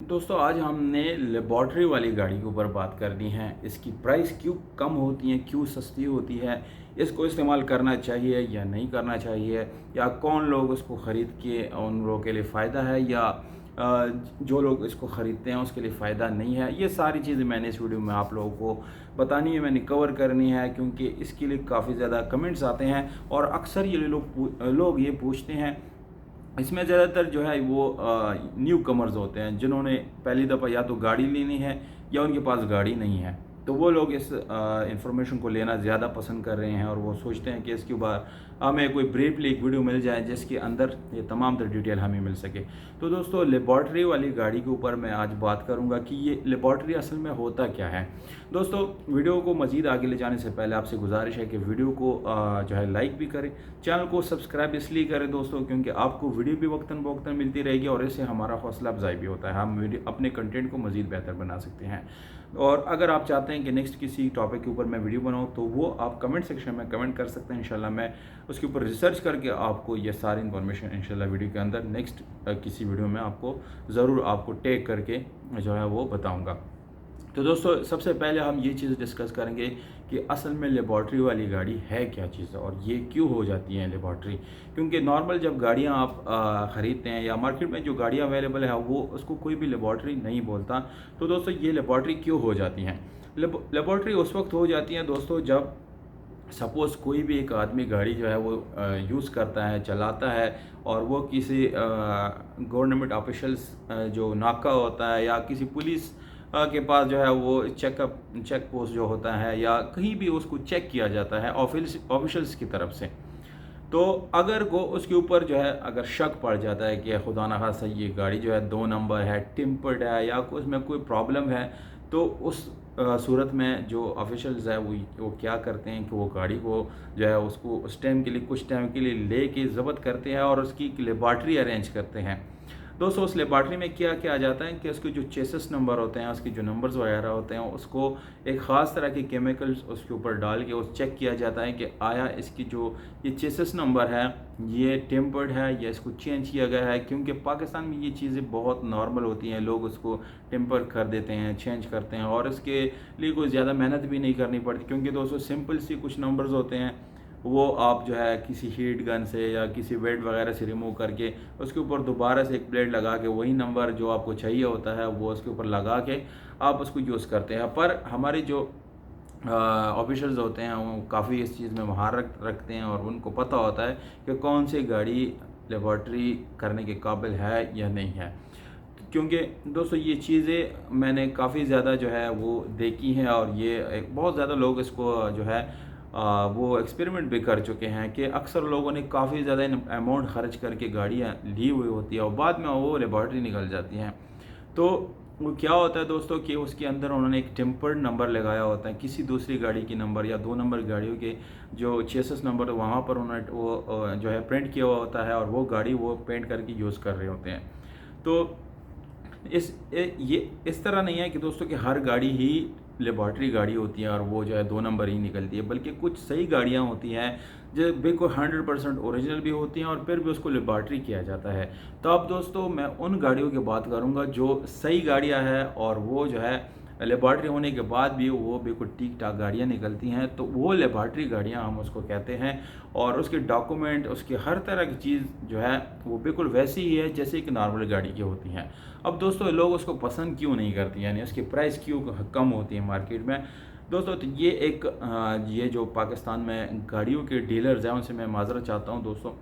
दोस्तों आज हमने लेबॉर्ट्री वाली गाड़ी के ऊपर बात करनी है। इसकी प्राइस क्यों कम होती है, क्यों सस्ती होती है, इसको इस्तेमाल करना चाहिए या नहीं करना चाहिए, या कौन लोग उसको ख़रीद के उन लोगों के लिए फ़ायदा है या जो लोग इसको ख़रीदते हैं उसके लिए फ़ायदा नहीं है। ये सारी चीज़ें मैंने इस वीडियो में आप लोगों को बतानी है, मैंने कवर करनी है, क्योंकि इसके लिए काफ़ी ज़्यादा कमेंट्स आते हैं और अक्सर ये लोग ये पूछते हैं। इसमें ज़्यादातर जो है वो न्यू कमर्स होते हैं जिन्होंने पहली दफ़ा या तो गाड़ी लेनी है या उनके पास गाड़ी नहीं है, तो वो लोग इस इंफॉर्मेशन को लेना ज़्यादा पसंद कर रहे हैं और वो सोचते हैं कि इसके ऊपर हमें कोई ब्रीफली एक वीडियो मिल जाए जिसके अंदर ये तमाम तर डिटेल हमें मिल सके। तो दोस्तों लेबॉर्ट्री वाली गाड़ी के ऊपर मैं आज बात करूंगा कि ये लेबॉर्ट्री असल में होता क्या है। दोस्तों वीडियो को मज़ीद आगे ले जाने से पहले आपसे गुजारिश है कि वीडियो को जो है लाइक भी करें, चैनल को सब्सक्राइब इसलिए करें दोस्तों क्योंकि आपको वीडियो भी वक्तन फ़वक्तन मिलती रहेगी और इससे हमारा हौसला अफजाई भी होता है, हम अपने कंटेंट को मज़ीद बेहतर बना सकते हैं। और अगर आप चाहते हैं कि नेक्स्ट किसी टॉपिक के ऊपर मैं वीडियो बनाऊं तो वो आप कमेंट सेक्शन में कमेंट कर सकते हैं। इंशाल्लाह मैं उसके ऊपर रिसर्च करके आपको ये सारी इन्फॉर्मेशन इंशाल्लाह वीडियो के अंदर नेक्स्ट किसी वीडियो में आपको ज़रूर आपको टैग करके जो है वो बताऊँगा। तो दोस्तों सबसे पहले हम ये चीज़ डिस्कस करेंगे कि असल में लेबॉर्ट्री वाली गाड़ी है क्या चीज़ और ये क्यों हो जाती हैं लेबॉर्ट्री। क्योंकि नॉर्मल जब गाड़ियाँ आप ख़रीदते हैं या मार्केट में जो गाड़ियाँ अवेलेबल है वो उसको कोई भी लेबॉर्ट्री नहीं बोलता। तो दोस्तों ये लेबॉर्ट्री क्यों हो जाती हैं? लेबॉर्ट्री उस वक्त हो जाती हैं दोस्तों जब सपोज़ कोई भी एक आदमी गाड़ी जो है वो यूज़ करता है, चलाता है और वो किसी गवर्नमेंट ऑफिशल्स जो नाका होता है या किसी पुलिस के पास जो है वो चेक पोस्ट जो होता है या कहीं भी उसको चेक किया जाता है ऑफिशल्स की तरफ से। तो अगर वो उसके ऊपर जो है अगर शक पड़ जाता है कि खुदा न खास्ता ये गाड़ी जो है 2 नंबर है, टिम्पर्ड है या उसमें कोई प्रॉब्लम है, तो उस सूरत में जो ऑफिशियल्स है वो क्या करते हैं कि वो गाड़ी को जो है उसको उस टाइम के लिए कुछ टाइम के लिए लेके ज़ब्त करते हैं और उसकी लेबॉर्ट्री अरेंज करते हैं। दोस्तों उस लेबॉर्ट्री में क्या किया जाता है कि उसके जो चेसिस नंबर होते हैं, उसके जो नंबर्स वगैरह होते हैं, उसको एक ख़ास तरह के केमिकल्स उसके ऊपर डाल के उस चेक किया जाता है कि आया इसकी जो ये चेसिस नंबर है ये टेम्पर्ड है या इसको चेंज किया गया है। क्योंकि पाकिस्तान में ये चीज़ें बहुत नॉर्मल होती हैं, लोग उसको टेम्पर कर देते हैं, चेंज करते हैं और इसके लिए कोई ज़्यादा मेहनत भी नहीं करनी पड़ती। क्योंकि दोस्तों सिंपल सी कुछ नंबर्स होते हैं, वो आप जो है किसी हीट गन से या किसी वेट वगैरह से रिमूव करके उसके ऊपर दोबारा से एक प्लेट लगा के वही नंबर जो आपको चाहिए होता है वो उसके ऊपर लगा के आप उसको यूज़ करते हैं। पर हमारे जो ऑफिसर्स होते हैं वो काफ़ी इस चीज़ में महारत रखते हैं और उनको पता होता है कि कौन सी गाड़ी लेबॉर्ट्री करने के काबिल है या नहीं है। क्योंकि दोस्तों ये चीज़ें मैंने काफ़ी ज़्यादा जो है वो देखी हैं और ये एक बहुत ज़्यादा लोग इसको जो है वो एक्सपेरिमेंट भी कर चुके हैं कि अक्सर लोगों ने काफ़ी ज़्यादा अमाउंट खर्च करके गाड़ियाँ ली हुई होती है और बाद में वो लेबॉर्ट्री निकल जाती हैं। तो वो क्या होता है दोस्तों कि उसके अंदर उन्होंने एक टेम्पर्ड नंबर लगाया होता है किसी दूसरी गाड़ी की नंबर या 2 नंबर गाड़ियों के जो चेसिस नंबर वहाँ पर उन्होंने वो जो है प्रिंट किया हुआ होता है और वो गाड़ी वो पेंट करके यूज़ कर रहे होते हैं। तो ये इस तरह नहीं है कि दोस्तों कि हर गाड़ी ही लेबॉर्ट्री गाड़ी होती है और वो जो है 2 नंबर ही निकलती है, बल्कि कुछ सही गाड़ियाँ होती हैं जो बिल्कुल 100% ओरिजिनल भी होती हैं और फिर भी उसको लेबॉर्ट्री किया जाता है। तो अब दोस्तों मैं उन गाड़ियों की बात करूँगा जो सही गाड़ियाँ हैं और वो जो है लेबॉर्ट्री होने के बाद भी वो बिल्कुल ठीक ठाक गाड़ियाँ निकलती हैं, तो वो लेबॉर्ट्री गाड़ियाँ हम उसको कहते हैं। और उसके डॉक्यूमेंट उसकी हर तरह की चीज़ जो है वो बिल्कुल वैसी ही है जैसे कि नॉर्मल गाड़ी की होती हैं। अब दोस्तों लोग उसको पसंद क्यों नहीं करते, यानी उसकी प्राइस क्यों कम होती है मार्केट में। दोस्तों तो ये एक ये जो पाकिस्तान में गाड़ियों के डीलर्स हैं उनसे मैं माज़रत चाहता हूँ दोस्तों,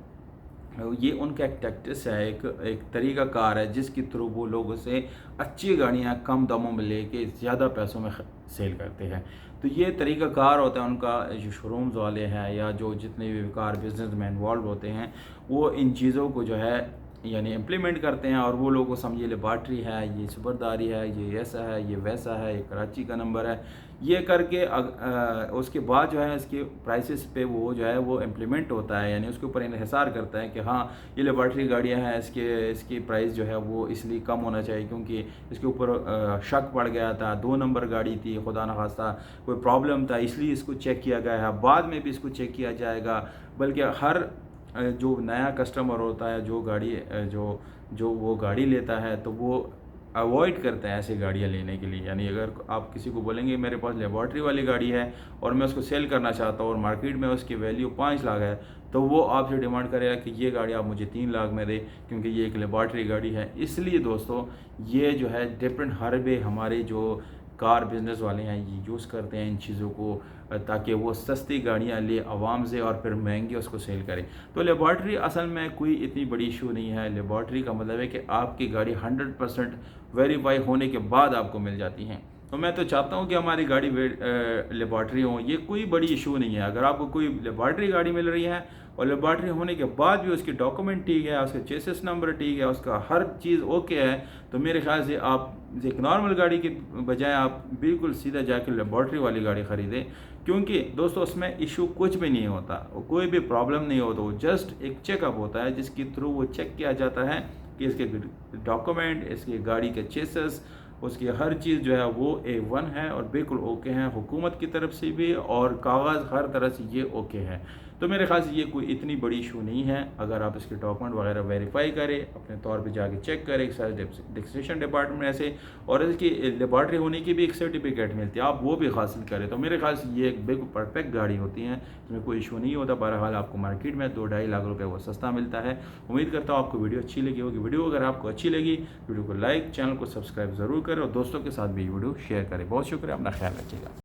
ये उनका एक टैक्टिस है, एक तरीका कार है जिसके थ्रू वो लोगों से अच्छी गाड़ियाँ कम दामों में लेके ज़्यादा पैसों में सेल करते हैं। तो ये तरीका कार होता है उनका, जो शोरूम्स वाले हैं या जो जितने भी कार बिजनेस में इन्वॉल्व होते हैं वो इन चीज़ों को जो है यानी इम्प्लीमेंट करते हैं और वो लोगों को समझिए लेबॉर्ट्री है, ये सुबरदारी है, ये ऐसा है, ये वैसा है, ये कराची का नंबर है, ये करके उसके बाद जो है इसके प्राइसेस पे वो जो है वो इम्प्लीमेंट होता है, यानी उसके ऊपर इन्हिसार करता है कि हाँ ये लेबॉर्ट्री गाड़ियाँ हैं, इसकी प्राइस जो है वो इसलिए कम होना चाहिए क्योंकि इसके ऊपर शक पड़ गया था, 2 नंबर गाड़ी थी, खुदा न खास्ता कोई प्रॉब्लम था इसलिए इसको चेक किया गया है, बाद में भी इसको चेक किया जाएगा। बल्कि हर जो नया कस्टमर होता है जो गाड़ी जो जो वो गाड़ी लेता है तो वो अवॉइड करता है ऐसी गाड़ियाँ लेने के लिए। यानी अगर आप किसी को बोलेंगे मेरे पास लेबॉर्ट्री वाली गाड़ी है और मैं उसको सेल करना चाहता हूँ और मार्केट में उसकी वैल्यू 5 लाख है, तो वो आपसे डिमांड करेगा कि ये गाड़ी आप मुझे 3 लाख में दें क्योंकि ये एक लेबॉर्ट्री गाड़ी है। इसलिए दोस्तों ये जो है डिफरेंट हरबे हमारे जो कार बिज़नेस वाले हैं ये यूज़ करते हैं इन चीज़ों को ताकि वो सस्ती गाड़ियाँ ले आवाम से और फिर महंगी उसको सेल करें। तो लेबॉर्ट्री असल में कोई इतनी बड़ी इशू नहीं है। लेबॉर्ट्री का मतलब है कि आपकी गाड़ी 100% वेरीफाई होने के बाद आपको मिल जाती हैं। तो मैं तो चाहता हूँ कि हमारी गाड़ी लेबॉर्ट्री हो, ये कोई बड़ी इशू नहीं है। अगर आपको कोई लेबॉर्ट्री गाड़ी मिल रही है और लेबॉर्ट्री होने के बाद भी उसकी डॉक्यूमेंट ठीक है, उसका चेसिस नंबर ठीक है, उसका हर चीज़ ओके है, तो मेरे ख्याल से आप एक नॉर्मल गाड़ी के बजाय आप बिल्कुल सीधा जाकर लेबॉर्ट्री वाली गाड़ी ख़रीदें। क्योंकि दोस्तों उसमें इशू कुछ भी नहीं होता, कोई भी प्रॉब्लम नहीं होता, वो जस्ट एक चेकअप होता है जिसके थ्रू वो चेक किया जाता है कि इसके डॉक्यूमेंट, इसकी गाड़ी के चेसिस, उसकी हर चीज़ जो है वो A1 है और बिल्कुल ओके हैं हुकूमत की तरफ से भी, और कागज़ हर तरह से ये ओके है। तो मेरे ख्याल से ये कोई इतनी बड़ी इशू नहीं है। अगर आप इसके डॉक्यूमेंट वगैरह वेरीफाई करें, अपने तौर पे जाके चेक करें रजिस्ट्रेशन डिपार्टमेंट ऐसे, और इसकी लेबॉर्ट्री होने की भी एक सर्टिफिकेट मिलती है, आप वो भी हासिल करें, तो मेरे ख्याल से ये एक बिल्कुल परफेक्ट गाड़ी होती है, इसमें कोई इशू नहीं होता। बहरहाल आपको मार्केट में 2-2.5 लाख रुपये वो सस्ता मिलता है। उम्मीद करता हूँ आपको वीडियो अच्छी लगी होगी। वीडियो अगर आपको अच्छी लगी, वीडियो को लाइक, चैनल को सब्सक्राइब ज़रूर करें और दोस्तों के साथ भी वीडियो शेयर करें। बहुत शुक्रिया, अपना ख्याल रखिएगा।